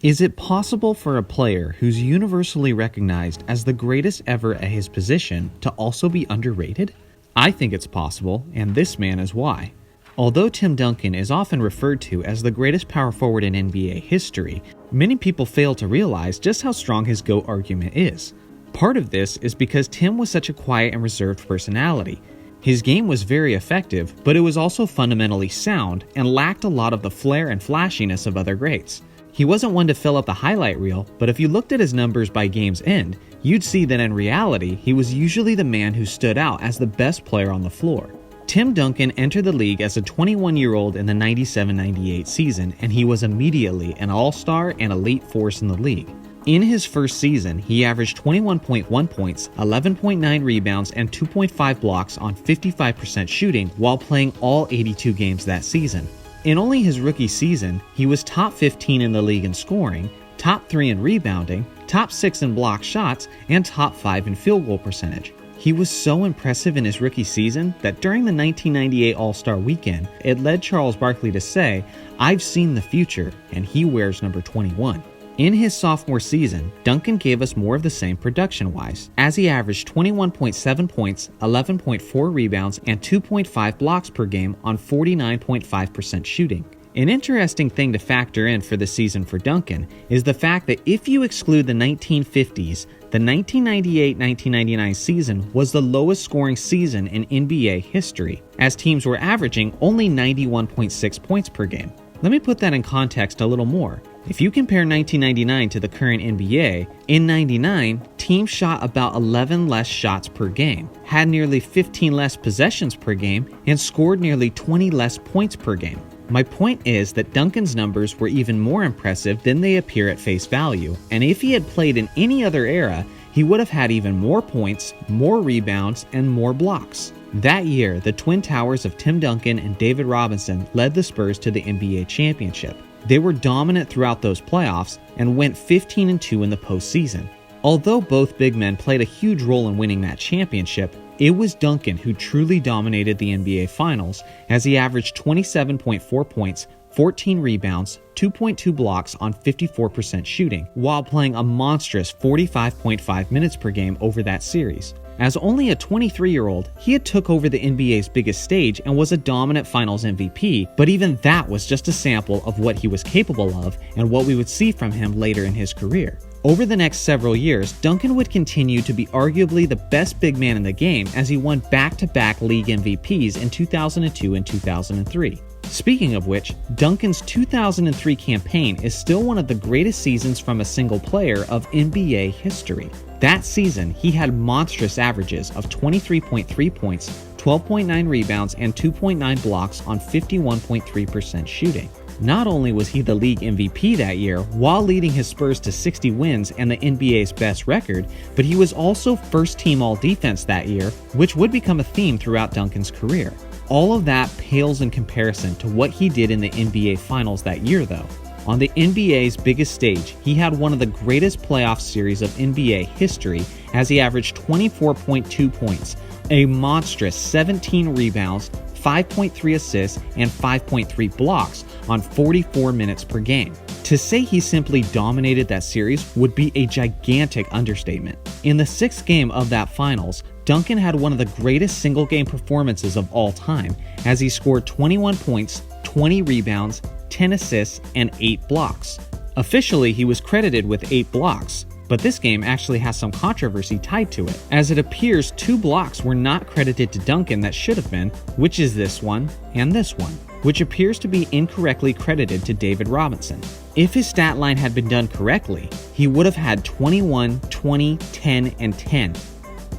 Is it possible for a player who's universally recognized as the greatest ever at his position to also be underrated? I think it's possible, and this man is why. Although Tim Duncan is often referred to as the greatest power forward in NBA history, many people fail to realize just how strong his GOAT argument is. Part of this is because Tim was such a quiet and reserved personality. His game was very effective, but it was also fundamentally sound and lacked a lot of the flair and flashiness of other greats. He wasn't one to fill up the highlight reel, but if you looked at his numbers by game's end, you'd see that in reality, he was usually the man who stood out as the best player on the floor. Tim Duncan entered the league as a 21-year-old in the 97-98 season, and he was immediately an all-star and elite force in the league. In his first season, he averaged 21.1 points, 11.9 rebounds, and 2.5 blocks on 55% shooting while playing all 82 games that season. In only his rookie season, he was top 15 in the league in scoring, top 3 in rebounding, top 6 in block shots, and top 5 in field goal percentage. He was so impressive in his rookie season that during the 1998 All-Star Weekend, it led Charles Barkley to say, "I've seen the future, and he wears number 21. In his sophomore season, Duncan gave us more of the same production-wise, as he averaged 21.7 points, 11.4 rebounds, and 2.5 blocks per game on 49.5% shooting. An interesting thing to factor in for the season for Duncan is the fact that if you exclude the 1950s, the 1998-1999 season was the lowest scoring season in NBA history, as teams were averaging only 91.6 points per game. Let me put that in context a little more. If you compare 1999 to the current NBA, in 99, teams shot about 11 less shots per game, had nearly 15 less possessions per game, and scored nearly 20 less points per game. My point is that Duncan's numbers were even more impressive than they appear at face value, and if he had played in any other era, he would have had even more points, more rebounds, and more blocks. That year, the twin towers of Tim Duncan and David Robinson led the Spurs to the NBA championship. They were dominant throughout those playoffs and went 15-2 in the postseason. Although both big men played a huge role in winning that championship, it was Duncan who truly dominated the NBA Finals, as he averaged 27.4 points, 14 rebounds, 2.2 blocks on 54% shooting, while playing a monstrous 45.5 minutes per game over that series. As only a 23-year-old, he had took over the NBA's biggest stage and was a dominant Finals MVP, but even that was just a sample of what he was capable of and what we would see from him later in his career. Over the next several years, Duncan would continue to be arguably the best big man in the game as he won back-to-back league MVPs in 2002 and 2003. Speaking of which, Duncan's 2003 campaign is still one of the greatest seasons from a single player of NBA history. That season, he had monstrous averages of 23.3 points, 12.9 rebounds, and 2.9 blocks on 51.3% shooting. Not only was he the league MVP that year while leading his Spurs to 60 wins and the NBA's best record, but he was also first team all-defense that year, which would become a theme throughout Duncan's career. All of that pales in comparison to what he did in the NBA Finals that year though. On the NBA's biggest stage, he had one of the greatest playoff series of NBA history as he averaged 24.2 points, a monstrous 17 rebounds, 5.3 assists, and 5.3 blocks on 44 minutes per game. To say he simply dominated that series would be a gigantic understatement. In the sixth game of that finals, Duncan had one of the greatest single-game performances of all time as he scored 21 points, 20 rebounds, 10 assists, and 8 blocks. Officially, he was credited with 8 blocks, but this game actually has some controversy tied to it, as it appears 2 blocks were not credited to Duncan that should have been, which is this one and this one, which appears to be incorrectly credited to David Robinson. If his stat line had been done correctly, he would have had 21, 20, 10, and 10.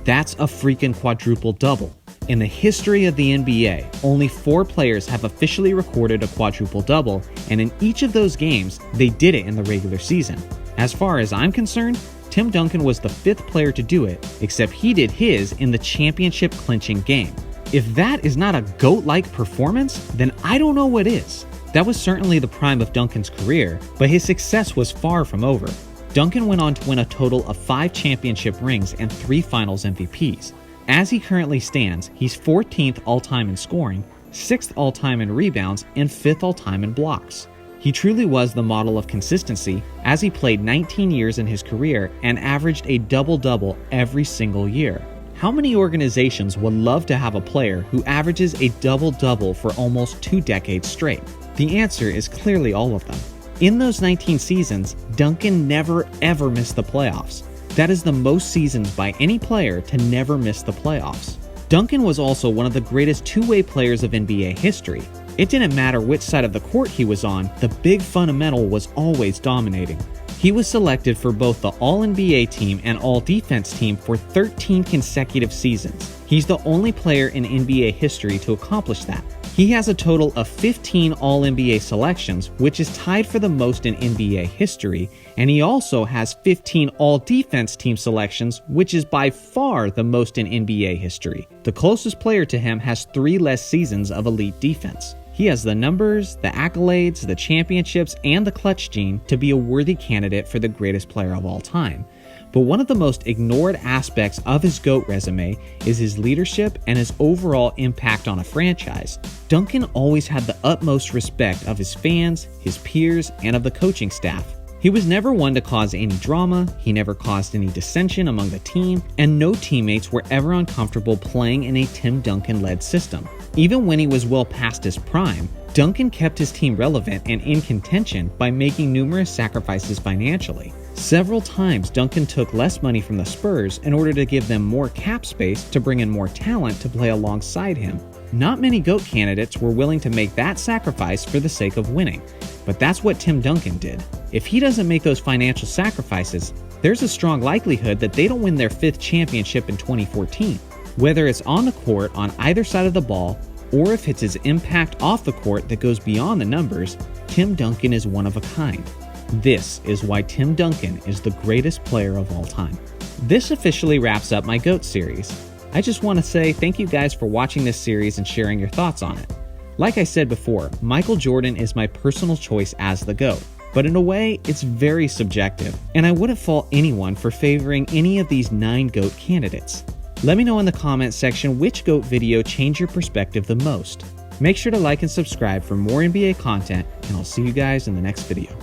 That's a freaking quadruple double. In the history of the NBA, only 4 players have officially recorded a quadruple double, and in each of those games, they did it in the regular season. As far as I'm concerned, Tim Duncan was the 5th player to do it, except he did his in the championship clinching game. If that is not a GOAT-like performance, then I don't know what is. That was certainly the prime of Duncan's career, but his success was far from over. Duncan went on to win a total of 5 championship rings and 3 finals MVPs. As he currently stands, he's 14th all-time in scoring, 6th all-time in rebounds, and 5th all-time in blocks. He truly was the model of consistency, as he played 19 years in his career and averaged a double-double every single year. How many organizations would love to have a player who averages a double-double for almost 2 decades straight? The answer is clearly all of them. In those 19 seasons, Duncan never ever missed the playoffs. That is the most seasons by any player to never miss the playoffs. Duncan was also one of the greatest two-way players of NBA history. It didn't matter which side of the court he was on, the big fundamental was always dominating. He was selected for both the All-NBA team and All-Defense team for 13 consecutive seasons. He's the only player in NBA history to accomplish that. He has a total of 15 All-NBA selections, which is tied for the most in NBA history, and he also has 15 All-Defense team selections, which is by far the most in NBA history. The closest player to him has 3 less seasons of elite defense. He has the numbers, the accolades, the championships, and the clutch gene to be a worthy candidate for the greatest player of all time. But one of the most ignored aspects of his GOAT resume is his leadership and his overall impact on a franchise. Duncan always had the utmost respect of his fans, his peers, and of the coaching staff. He was never one to cause any drama, he never caused any dissension among the team, and no teammates were ever uncomfortable playing in a Tim Duncan-led system. Even when he was well past his prime, Duncan kept his team relevant and in contention by making numerous sacrifices financially. Several times, Duncan took less money from the Spurs in order to give them more cap space to bring in more talent to play alongside him. Not many GOAT candidates were willing to make that sacrifice for the sake of winning, but that's what Tim Duncan did. If he doesn't make those financial sacrifices, there's a strong likelihood that they don't win their 5th championship in 2014. Whether it's on the court on either side of the ball, or if it's his impact off the court that goes beyond the numbers, Tim Duncan is one of a kind. This is why Tim Duncan is the greatest player of all time. This officially wraps up my GOAT series. I just want to say thank you guys for watching this series and sharing your thoughts on it. Like I said before, Michael Jordan is my personal choice as the GOAT, but in a way, it's very subjective, and I wouldn't fault anyone for favoring any of these 9 GOAT candidates. Let me know in the comments section which GOAT video changed your perspective the most. Make sure to like and subscribe for more NBA content, and I'll see you guys in the next video.